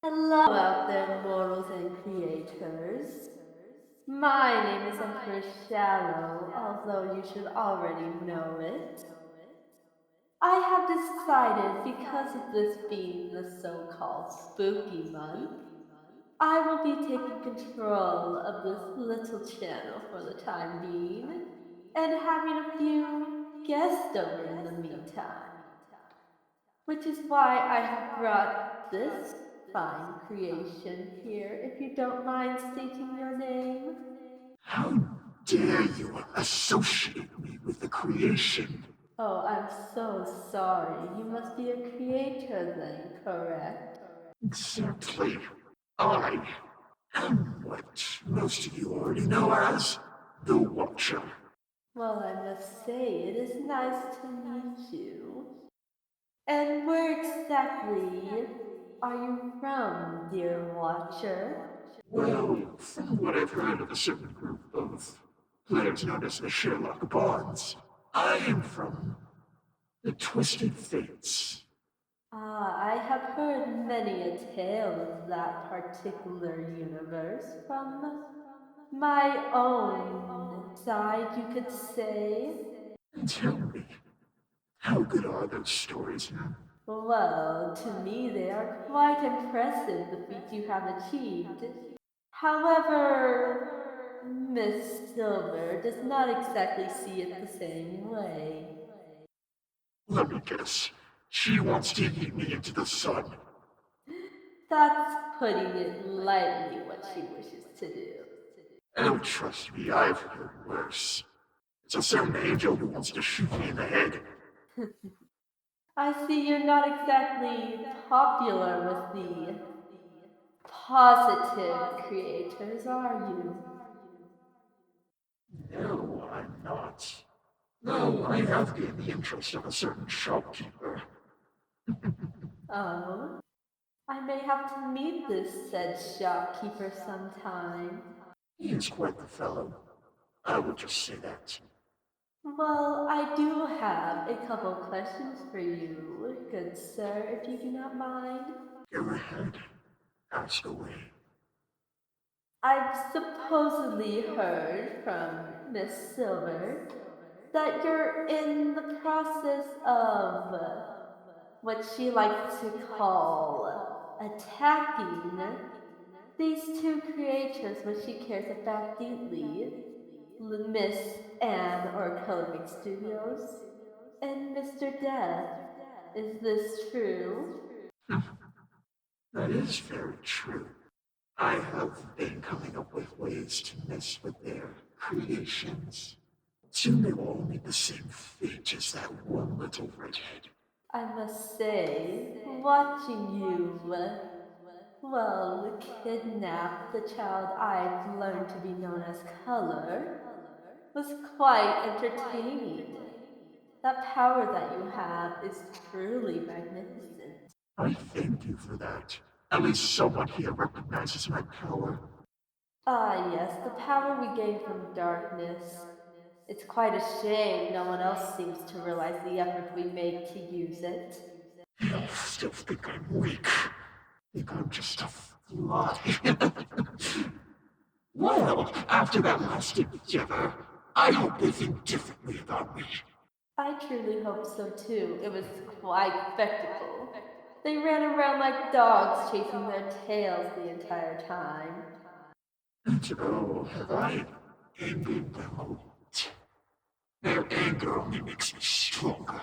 Hello out there, mortals and creators. My name is Emperor Shallow, although you should already know it. I have decided, because of this being the so-called spooky month, I will be taking control of this little channel for the time being, and having a few guests over in the meantime. Which is why I have brought this fine creation here, if you don't mind stating your name. How dare you associate me with the creation? Oh, I'm so sorry. You must be a creator then, correct? Exactly. I am what most of you already know as the Watcher. Well, I must say, it is nice to meet you. And where exactly are you from, dear Watcher? Well, from what I've heard of a certain group of players known as the Sherlock Bonds, I am from the Twisted Fates. Ah, I have heard many a tale of that particular universe from my own side, you could say. And tell me, how good are those stories now? Well, to me they are quite impressive, the feat you have achieved. However, Miss Silver does not exactly see it the same way. Let me guess. She wants to eat me into the sun. That's putting it lightly what she wishes to do. Oh, trust me, I've heard worse. It's a certain angel who wants to shoot me in the head. I see you're not exactly popular with the positive creators, are you? No, I'm not. No, I have gained the interest of a certain shopkeeper. Oh, I may have to meet this said shopkeeper sometime. He is quite the fellow. I will just say that. Well, I do have a couple questions for you, good sir, if you do not mind. Go ahead, ask away. I've supposedly heard from Miss Silver that you're in the process of what she likes to call attacking these two creators which she cares about deeply, Miss Anne or Colomic Studios and Mr. Death. Is this true? That is very true. I have been coming up with ways to mess with their creations. Soon they will all meet the same fate as that one little redhead. I must say, watching you, well, kidnap the child I've learned to be known as Color was quite entertaining. That power that you have is truly magnificent. I thank you for that. At least someone here recognizes my power. Ah, yes, the power we gain from darkness. It's quite a shame no one else seems to realize the effort we make to use it. You still think I'm weak. Think I'm just a fly. Well, after that last endeavor, I hope they think differently about me. I truly hope so too. It was quite spectacle. They ran around like dogs chasing their tails the entire time. And oh, have I envied them a lot. Their anger only makes me stronger.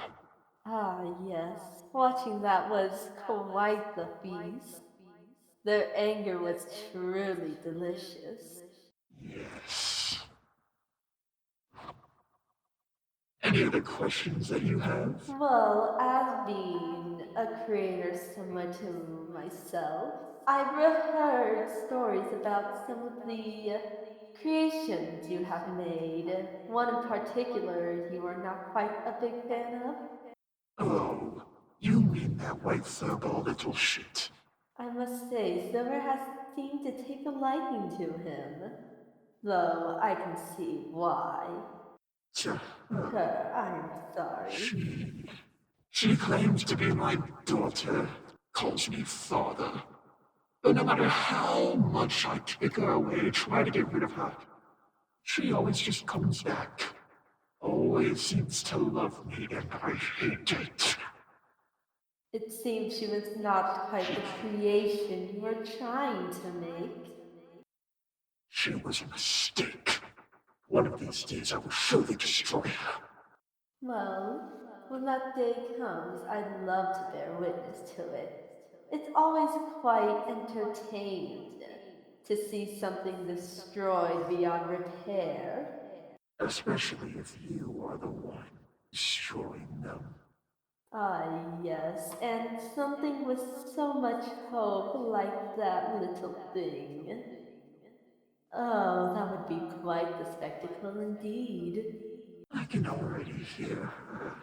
Ah, yes. Watching that was quite the feast. Their anger was truly delicious. Yes. Any other questions that you have? Well, as being a creator similar to myself, I've heard stories about some of the creations you have made. One in particular you are not quite a big fan of. Oh, you mean that white furball little shit. I must say, Silver has seemed to take a liking to him, though I can see why. Tch, I'm sorry. she claims to be my daughter, calls me father. But no matter how much I kick her away to try to get rid of her, she always just comes back. Always seems to love me, and I hate it. It seems she was not quite the creation you were trying to make. She was a mistake. One of these days I will surely destroy her. Well, when that day comes, I'd love to bear witness to it. It's always quite entertaining to see something destroyed beyond repair. Especially if you are the one destroying them. Ah, yes, and something with so much hope like that little thing. Oh, that would be quite the spectacle indeed. I can already hear her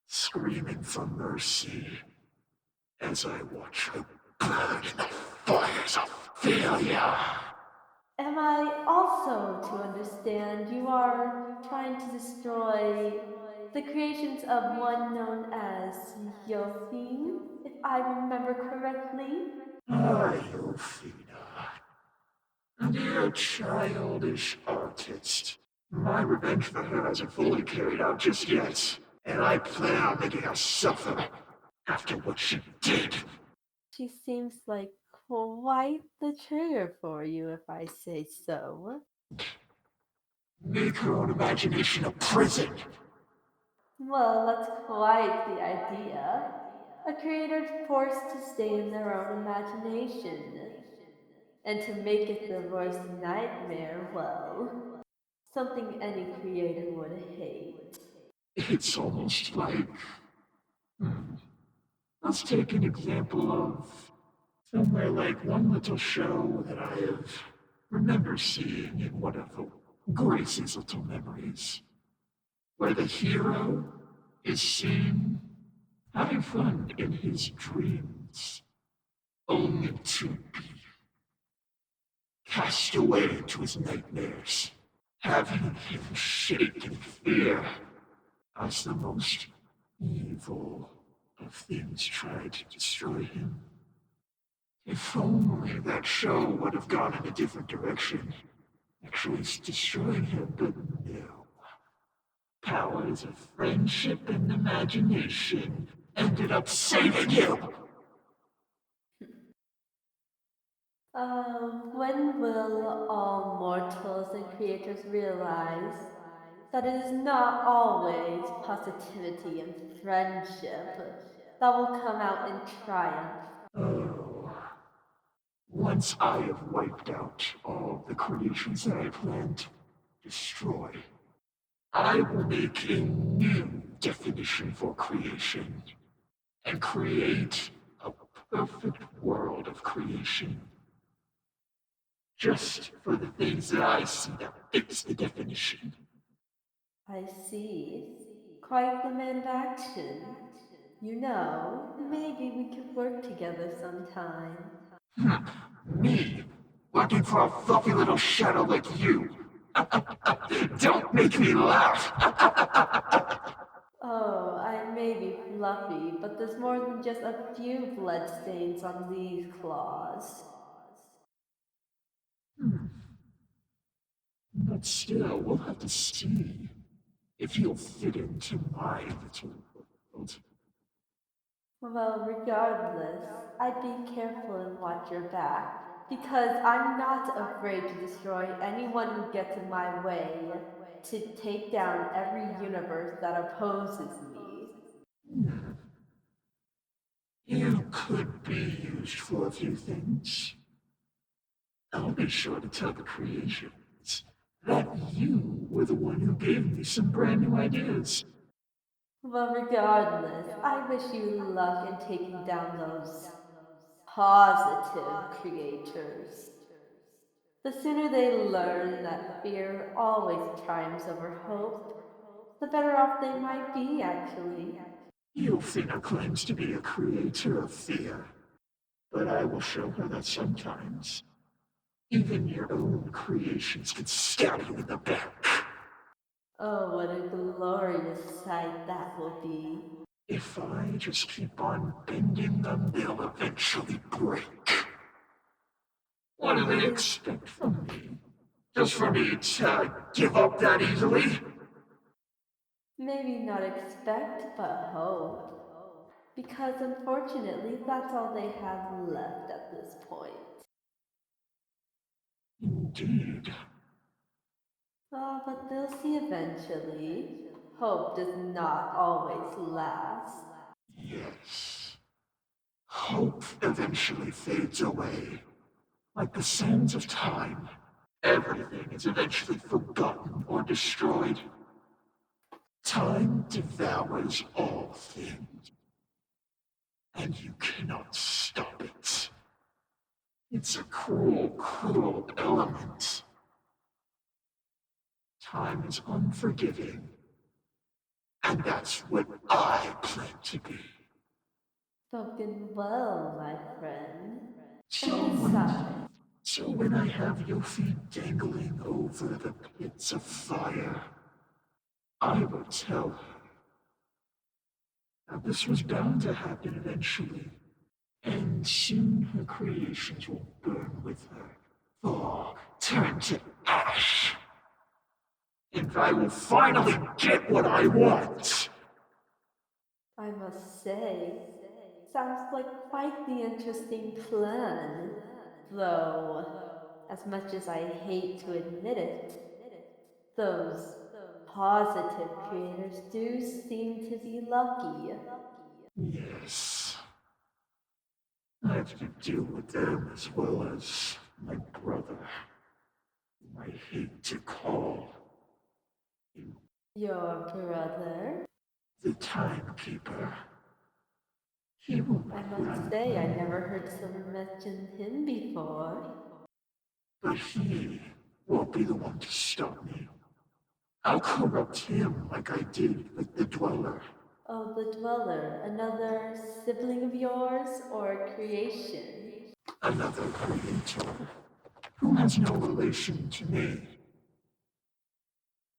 screaming for mercy as I watch her burn in the fires of failure. Am I also to understand you are trying to destroy the creations of one known as Yothine, if I remember correctly? Ah, Elfina, dear childish artist. My revenge for her hasn't fully carried out just yet, and I plan on making her suffer after what she did. She seems like quite the trigger for you, if I say so. Make her own imagination a prison. Well, that's quite the idea. A creator forced to stay in their own imagination. And to make it their worst nightmare, well, something any creator would hate. It's almost like, let's take an example of somewhere like one little show that I have remember seeing in one of the Grace's little memories, where the hero is seen having fun in his dreams, only to be cast away into his nightmares, having him shake in fear as the most evil of things try to destroy him. If only that show would have gone in a different direction, actually destroying him, but no. Powers of friendship and imagination ended up saving him. When will all mortals and creators realize that it is not always positivity and friendship that will come out in triumph? Oh, once I have wiped out all the creations that I planned to destroy, I will make a new definition for creation and create a perfect world of creation. Just for the things that I see that fits the definition. I see. Quite the man of action. You know, maybe we could work together sometime. Me, working for a fluffy little shadow like you. Don't make me laugh. Oh, I may be fluffy, but there's more than just a few bloodstains on these claws. But still, we'll have to see if you'll fit into my little world. Well, regardless, I'd be careful and watch your back, because I'm not afraid to destroy anyone who gets in my way, to take down every universe that opposes me. You could be used for a few things. I'll be sure to tell the creations that you were the one who gave me some brand new ideas. Well, regardless, I wish you luck in taking down those positive creators. The sooner they learn that fear always triumphs over hope, the better off they might be, actually. Eufina claims to be a creator of fear, but I will show her that sometimes even your own creations can stab you in the back. Oh, what a glorious sight that will be. If I just keep on bending them, they'll eventually break. What do they expect from me? Just for me to give up that easily? Maybe not expect, but hope. Because unfortunately, that's all they have left at this point. Indeed. Oh, but they'll see eventually. Hope does not always last. Yes. Hope eventually fades away, like the sands of time. Everything is eventually forgotten or destroyed. Time devours all things, and you cannot stop it. It's a cruel, cruel element. Time is unforgiving, and that's what I plan to be. Spoken well, my friend. So And when, besides, so when I have your feet dangling over the pits of fire, I will tell her that this was bound to happen eventually, and soon her creations will burn with her, fall, turn to ash, and I will finally get what I want. I must say, sounds like quite the interesting plan. Though, as much as I hate to admit it, those positive creators do seem to be lucky. Yes, I have to deal with them as well as my brother, whom I hate to call Your brother? the timekeeper. He will I not must grant say, I me, never heard someone mention him before. but he won't be the one to stop me. I'll corrupt him like I did with the Dweller. Oh, the Dweller, another sibling of yours or creation? Another creator who has no relation to me,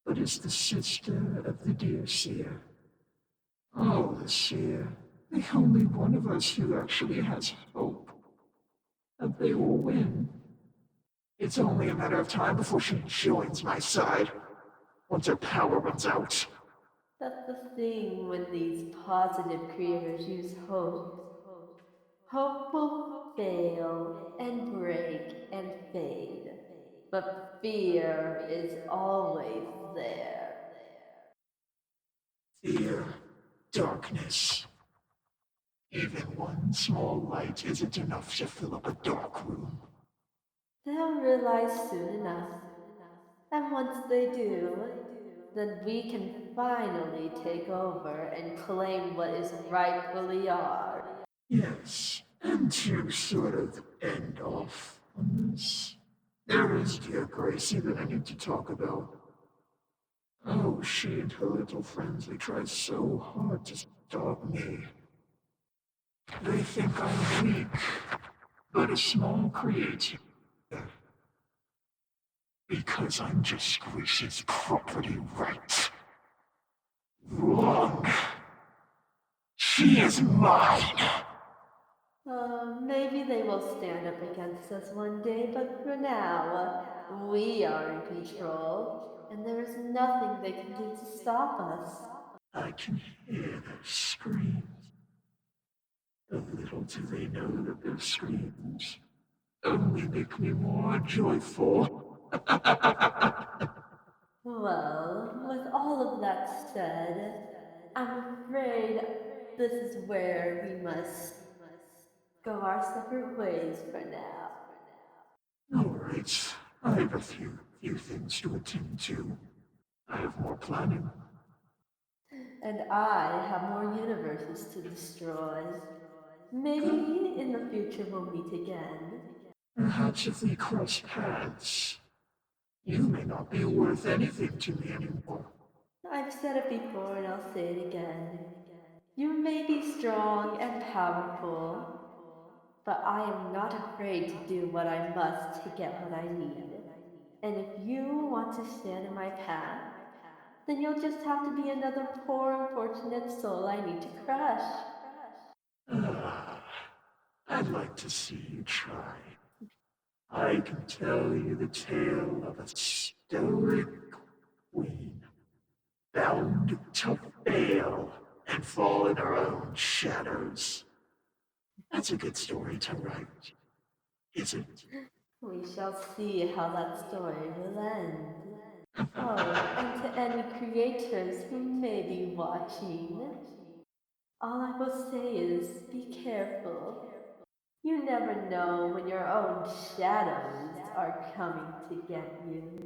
but is the sister of the dear seer. Oh, the seer, the only one of us who actually has hope that they will win. It's only a matter of time before she joins my side, once her power runs out. That's the thing when these positive creators use hope. Hope will fail and break and fade, but fear is always there. Fear, darkness. Even one small light isn't enough to fill up a dark room. They'll realize soon enough, and once they do, then we can finally take over and claim what is rightfully ours. Yes, and to sort of end off on this, there is dear Gracie that I need to talk about. Oh, she and her little friends, they tried so hard to stop me. They think I'm weak, but a small creature. Because I'm just Squish's property right. Wrong. She is mine. Maybe they will stand up against us one day, but for now, we are in control, and there is nothing they can do to stop us. I can hear their screams. But little do they know that their screams only make me more joyful. Well, with all of that said, I'm afraid this is where we must go our separate ways for now. Alright, I have a few things to attend to. I have more planning. And I have more universes to destroy. Good. Maybe in the future we'll meet again. Perhaps if we cross paths, you may not be worth anything to me anymore. I've said it before and I'll say it again. You may be strong and powerful, but I am not afraid to do what I must to get what I need. And if you want to stand in my path, then you'll just have to be another poor unfortunate soul I need to crush. Ah, I'd like to see you try. I can tell you the tale of a stoic queen bound to fail and fall in her own shadows. That's a good story to write, isn't We shall see how that story will end. Oh, and to any creators who may be watching, all I will say is be careful. You never know when your own shadows are coming to get you.